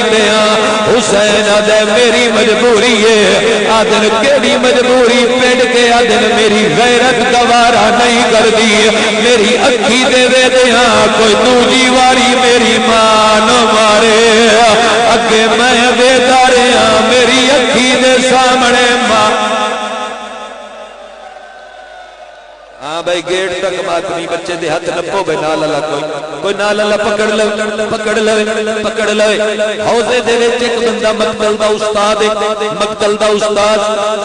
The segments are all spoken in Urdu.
حسین آدھے میری مجبوری ہے، آدھن کیڑی مجبوری پینڈ کے آدھن میری غیرت گوارا نہیں کر دی، میری اکھی دے دے دیا کوئی دوجی واری میری ماں نہ مارے، اگے میں دے دارے میری اکھی دے سامنے ماں۔ ہاں بھائی گیٹ تک ماتمی بچے دے ہاتھ نپو بے نال اللہ کوئی نال اللہ پکڑ لے حوضے دے وچ ایک بندہ مقتل دا استاد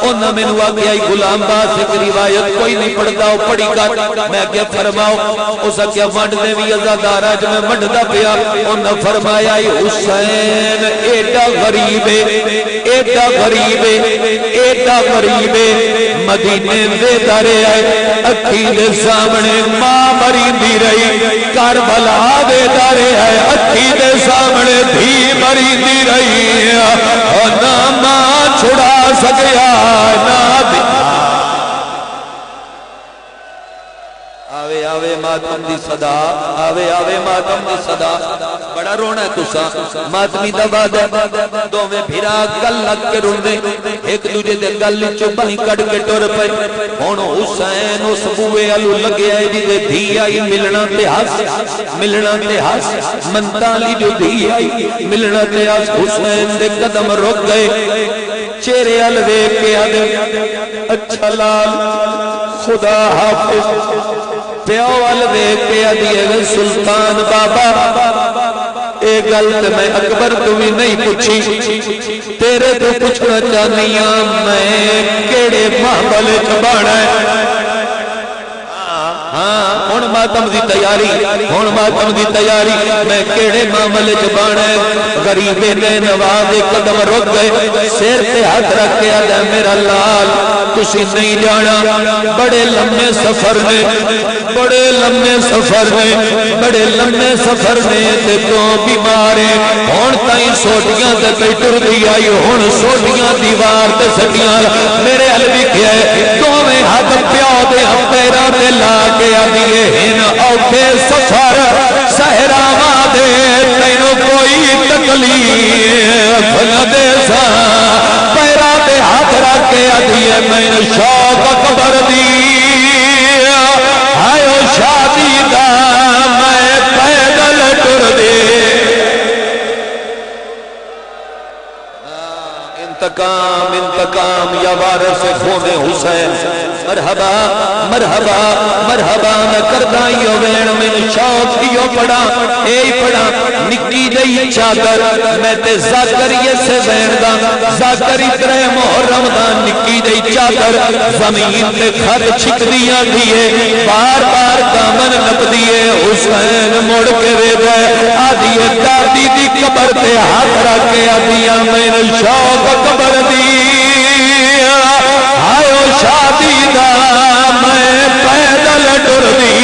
انہاں مینوں آکھیا غلام باز ایک روایت کوئی نہیں پڑھدا او پڑھی کر، میں کیا فرماؤ اس کیا ونڈ دے وی عزادار اج میں ونڈدا پیا، انہاں فرمایا حسین ایڈا غریب مدینے دے دارے آئے اکھی دے سامنے ماں مری دی رہی، کربلا دے دارے آئے اکھی دے سامنے دھی مری دی رہی، نہ ماں چھڑا سکیا نہ دی۔ آوے آوے ماتم دی صدا، آوے آوے ماتم دی صدا، بڑا رونا ہے تسا ماتمی دا وعدہ دو میں بھیرا گل لگ کے رون دے، ایک دوجے دے گل چوبائی کڑ کے ٹور پے، ہونو حسین اس بوئے علو لگے آئے جی دے دھی آئی ملنا تے ہاس منتالی جو دھی آئی ملنا تے ہاس، حسین دے قدم رک گئے، چہرے علوے کے آدھے اچھا لال خدا حافظ، پیوال دے کے ادیے سلطان بابا اے گلت میں اکبر تو بھی نہیں پوچھی، تیرے تو پوچھنا چاہنیاں میں کیڑے محبل چبانا ہے، ہاں ہون ماتم دی تیاری میں کیڑے معاملے چبانا ہے، غریبے نے نواز قدم رک گئے، سیر تے ہاتھ رکھ کے آدھا میرا لال تسی نہیں جانا، بڑے لمبے سفر نے تے تو بیمارے ہون تائیں سوٹیاں تے پیٹر دی آئی، ہون سوٹیاں دیوار تے سٹیاں میرے علوی کیا ہے، تو میں ہاتھ پیاؤ دے ہم پیرا دے لا کے آدھیے ہن اوکھے سفر سہراوا دے تینوں کوئی تکلیف نہ دے سا، پیرا دے ہاتھ رکھ کے آدھیے میں شوق اکبر دی آئیو شادی دا میں پیدل ٹر دے، انتقام یا وارث خون حسین، مرحبا مرحبا مرحبا میں کردہ یو وین میں شوق یو پڑا اے پڑا نکی دئی چادر میں تے زاکریہ سے وین دا زاکری ترے محرم دا نکی دئی چادر زمین تے خط چھک دیا دیئے بار بار دامن نپ دیئے، حسین مڑ کے رے گئے آدھیے دادی دی قبر تے ہاتھ رکھے آدھیا میں شوق قبر دی آئیو شادی دا میں پیدل ٹر دی،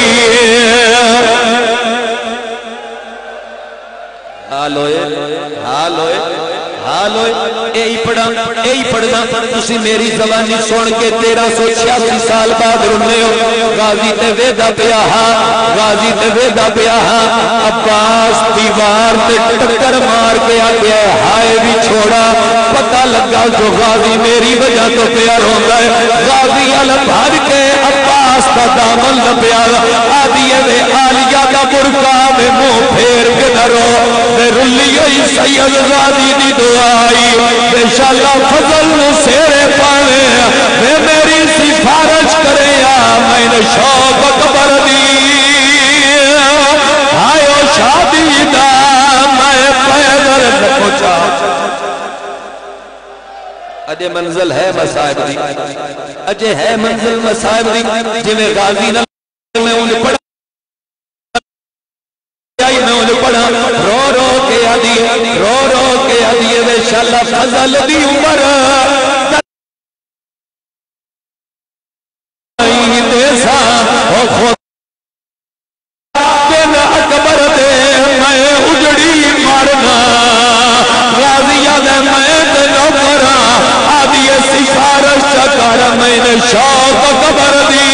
اے پڑھنا تسی میری زبانی سن کے 1386 سال بعد رنے ہو، غازی تے ویدہ پیا عباس دیوار تے ٹکر مار کے آگیا ہائے بھی چھوڑا، پتہ لگا جو غازی میری وجہ تو پیا رہا ہے، غازی علم بھر کے عباس کا دامن لپیا آدھیے وے آلیہ کا برکا میں منہ پھیر کے نہ رو، میں رلی ہوئی سید غازی دی دعائی بے شاللہ فضل سیرے پانے میں میری سفارش کرے میں نے شوق قبر دی آئیو شادی دا میں پیدل پہنچا، اجے منزل ہے مصائب دی، اجے ہے منزل مصائب دی، جنہیں غازی نہ میں انہیں پڑھا رو رو کے آدھی وے شاللہ فضل دی عمر دیسا خود دن اکبر دے میں اجڑی مارنا غازیہ دے میں دنوں کرا آدھی سفارش چکر میں نے شوق قبر دی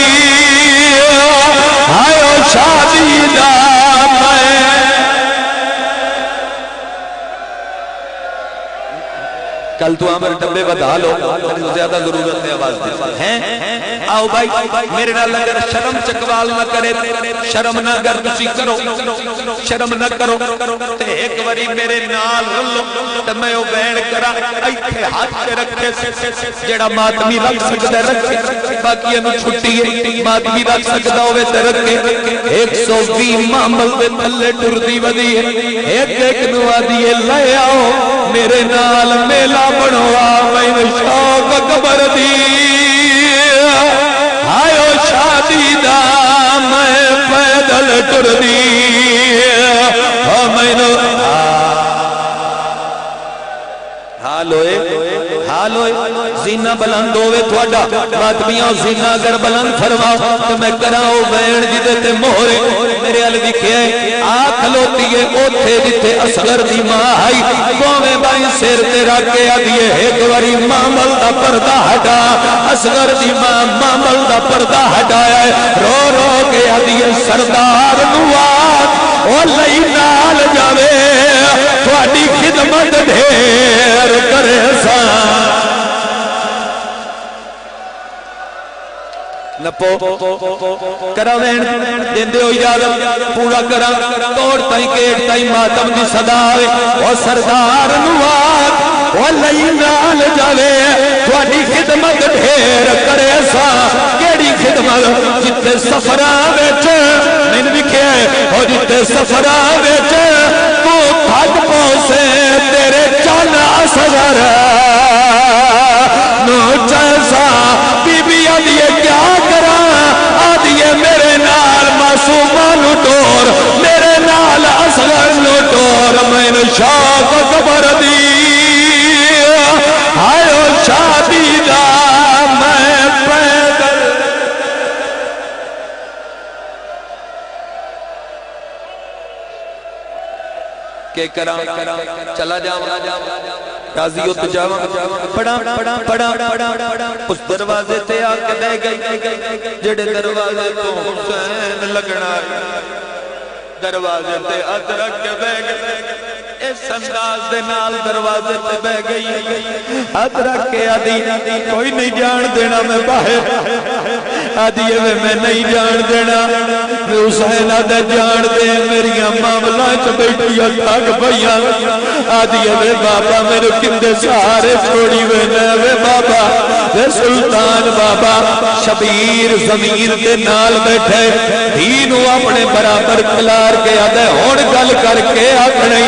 آئیو شادی دا کل تو عامر ڈبے بتا لو زیادہ ضرورت ہے آواز دی ہیں آؤ بھائی میرے نال اگر شرم چکوال نہ کرے شرم نہ اگر تسی کرو شرم نہ کرو تے ایک واری میرے نال رلو تے میں او بین کرا ایتھے ہاتھ تے رکھے جیڑا ماتمی رکھ سکدا رکھے باقی انو چھٹی ہے ماتمی رکھ سکدا ہوے تے رکھے 120 معامل دے تھلے ٹردی ودی ایک ایک نو آدی لے آؤ میرے نال میلا بنوا میں شوق قبر دی آئیو شادی دا میں پیدل ٹر دی میں حال ہوئے زینہ بلند ہوئے تھوڑا ماتمیاں زینہ اگر بلند فرماؤ تو میں کراؤ بین جدے تے مہرے میرے علوی کیا ہے آکھ لوتی ہے اوتھے جتے اصغر دی ماں آئی قومیں بائیں سیر تے رکھے آدھیے ایک واری معامل دا پردہ ہٹا اصغر دی ماں معامل دا پردہ ہٹایا ہے رو رو کے آدھیے سردار نوات او لئی نال جاوے تھوڑی خدمت ڈھیر کرے نپو کراوین دیندے ہو اجازت پورا کرا توڑ تائیں کیٹ تائیں ماتم دی صدا آئے او سردار نوات او لئی نال جاوے تھوڑی خدمت ڈھیر کرے سا کیڑی خدمت جتے سفرہ بیچے میں نے بکھے اور جتے سفرہ بیچے تو تھک پوسے تیرے چانا اصغر نو چیسا بی بی آدھیے کیا کرا آدھیے میرے نال معصومان ٹور میرے نال اصغر ٹور میں نے شوق قبر دی آئیو شادی دا میں پیدل کہ کرا چلا جاؤں قاضیوں تو جاؤں پڑا اس دروازے تے آکے بے گئی جڑے دروازے تو حسین لگنا دروازے تے ادرک کے بے گئی اس انداز دے نال دروازے تے بے گئی ادرک کے آدھی کوئی نہیں جان دینا میں باہر آدھی میں نہیں جان دینا میں حسین آدھے جان دے میری معاملہ چ بیٹھیا تھک پئیاں آدھی میں بابا میرے کندے سہارے چھوڑی وے بابا وے سلطان بابا شبیر ضمیر دے نال بیٹھے دینو اپنے برابر کلار کے آدھے ہون گل کر کے اپنے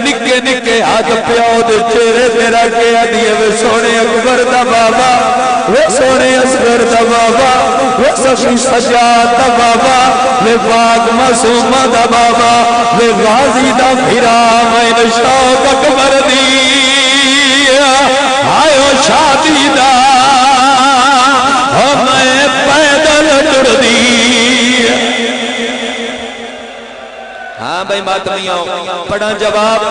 نکے نکے ہاتھ پیاؤ دے چہرے تیرا کے آدھی وے سونے اکبر دا بابا وے سونے اصغر دا بابا وے صفی سجاد دا بابا وے پاک معصوم دا بابا وے غازی دا پھرا میں شوق اکبر دی آئیو شادی دا میں پیدل ٹر دی ہاں بھائی ماتمیاں پڑھا جواب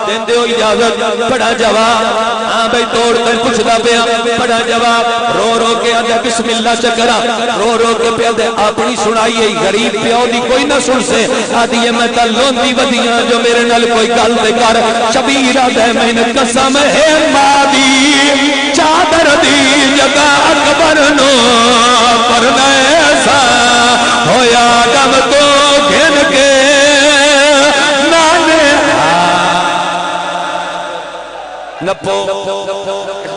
دیندے ہو اجازت پڑھا جواب ہاں بھائی توڑ کر پوچھ دا پیا پڑھا جواب رو رو کے آدھے بسم اللہ چکرا رو رو کے پیا دے اپنی سنائیے غریب پیاؤ دی کوئی نہ سن سے آدھی میں تلون دی ودیاں جو میرے نال کوئی گل دے کر شبیر آدھے میں نے قسم ہے مادی چادر دی جگہ اکبر نو پر نیسا ہویا دم تو گھن کے نپو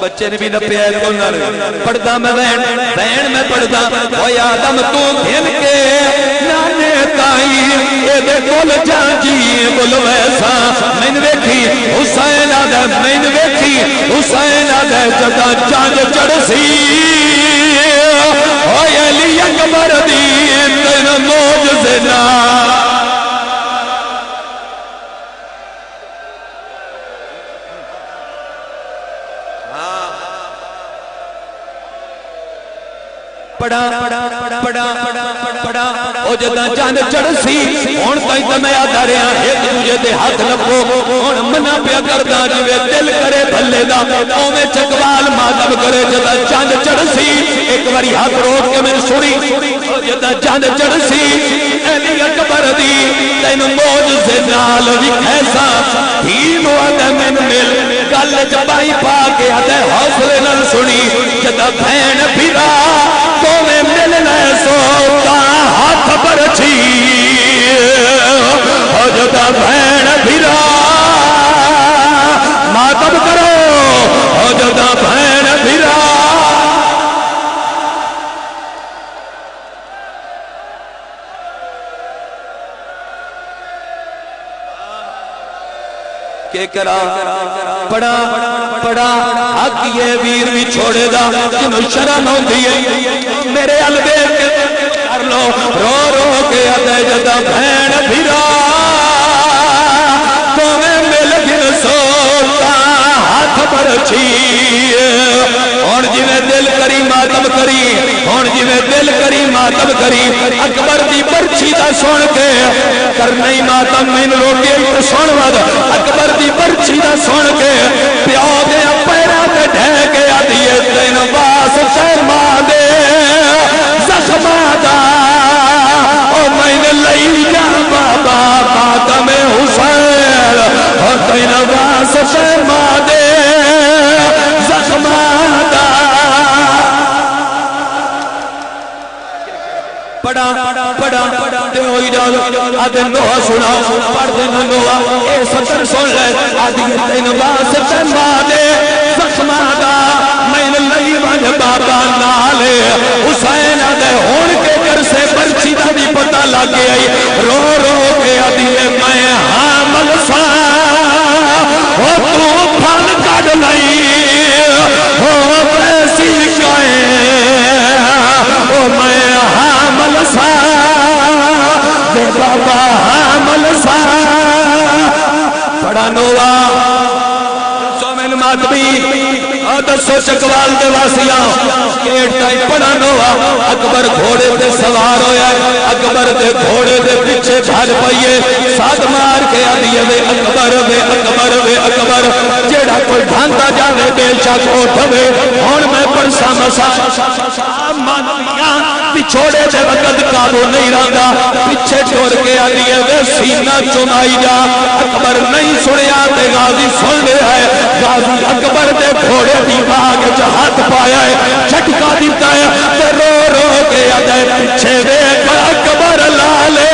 بچے نے بھی نپیا ہے پڑھتا میں بین میں پڑھتا وہ آدم تو گھن کے نانے تائی اے دے کول جانجی بول ویسا میں نے ویکھی حسین آدھے میں نے ویکھی حسین آدھے جدا چاند چڑھ سی ہوئے علی اکبر دین تین موجزنا پڑا او جدا چاند چڑھ سی ہون تائی تے میں آدھا رہا ایک دوجہ دے ہاتھ لپو ہون منا پیا کردہ جوے دل کرے بھلے دا او میں چکوال مادب کرے جدا چاند چڑھ سی ایک باری ہاتھ روک کے میں سنی او جدا چاند چڑھ سی علی اکبر دی تین موج سے نال بھی ایسا ہی نو آدھے میں مل گل جبائی پا کے کے آدھے حوصلے نال سنی جدا بہن بھرا تو میں ملنا سوتا ہاتھ پر چھی اور جدا بہن بھرا ماتم کرو اور جدا بہن بھرا کہ کرا بڑا بڑا حق یہ ویر بھی چھوڑے دا جنہوں شرم ہوندی ہے میرے البے کر لو رو رو کے آدھے جدا بہن بھیرا تو میں مل گن سوتا ہاتھ پر چھیے اور جی میں دل کری ماتم کری اور جی میں دل کری ماتم کری اکبر دی پرچی دا سن کے کر نہیں ماتم میں روکے تو سن ود اکبر دی پرچی دا سن کے پیو دے پیرا تے ڈھے کے آدھیے تین باس شرما دے زخما دا او میں نے لئی جا بابا ماتم حسین اور تین باس شرما دے زخما دا پڑا پڑا دے ہوئی جاؤ آدھے نوہ سنا پڑھ دے نوہ اے سطر سن لے آدھی تین باس شرما دے زخما دا میں نے لئی بھاج بابا نالے حسین آدھے ہون کے کر سے برچی دا بھی پتہ لگے آئی رو رو کے آدھی میں حامل سا وہ تو پھل کڑ لئی وہ پیسی کائیں وہ میں حامل سا دے بابا حامل سا بڑا نوہ سومن ماتمی دسو چکوال دے واسیاں کیٹ تائی پڑا نوہ اکبر گھوڑے دے سوار ہویا اکبر دے گھوڑے دے پیچھے بھاج پائیے ساتھ مار کے آدھیے وے اکبر وے اکبر وے اکبر جیڑا کوئی بھانتا جاوے بے شک اٹھوے ہون میں پرسا مسا مانویاں پچھوڑے دے وقت قابو نہیں رہا پیچھے چھوڑ کے آدھیے وے سینہ چنائی جا اکبر نہیں سنیا تے غازی سن لے ہے غازی اکبر دے گھوڑے دیواغ جہات پایا ہے چھٹکا دیتا ہے تے رو رو کے آدھے پیچھے دے اکبر لالے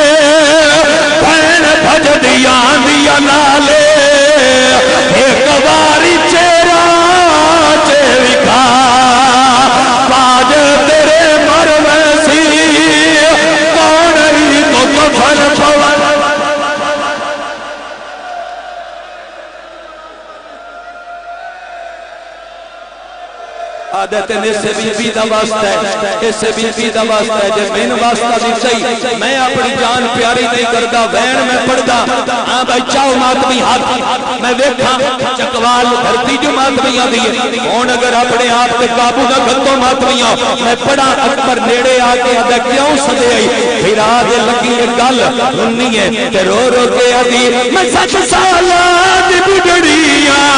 بین بھج دیا دیا لالے ایک باری چیرا چیرکا باج تیرے مرویسی کون ہی تو کفر پوان عادت نے سے بی دا واسطہ ہے اسے بی دا واسطہ ہے جب میں واسطہ بھی صحیح میں اپنی جان پیاری نہیں کرتا وین میں پڑھتا ہاں بھائی چاہو ماتمی ہاتھ میں دیکھا چکوال دھرتی جو ماتمیاں دیئے کون اگر اپنے آپ کے قابو نہ گھتوں ماتمیاں میں پڑھا اکبر نیڑے آگے آدھا کیوں سدے آئی پھر آدھے لگی ایک گل ہنی ہے کہ رو رو کے آدھی میں 7 سالہ دی بگڑیاں